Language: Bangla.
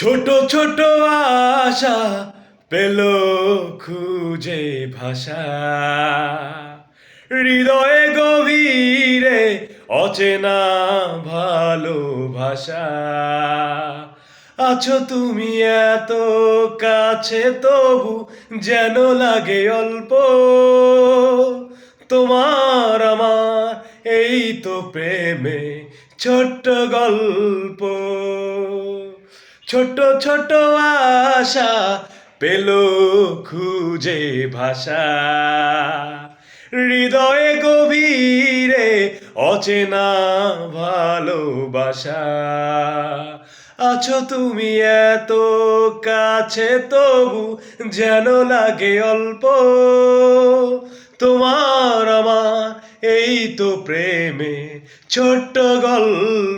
ছোট ছোট আশা পেল খুঁজে ভাষা, হৃদয়ে গভীরে অচেনা ভালোবাসা। আছো তুমি এত কাছে, তবু যেন লাগে অল্প। তোমার আমার এই তো প্রেমে ছোট্ট গল্প। ছোট ছোট আশা পেল খুঁজে ভাষা, হৃদয়ে গভীরে অচেনা ভালোবাসা। আছো তুমি এত কাছে, তবু যেন লাগে অল্প। তোমার আমার এই তো প্রেমে ছোট্ট গল্প।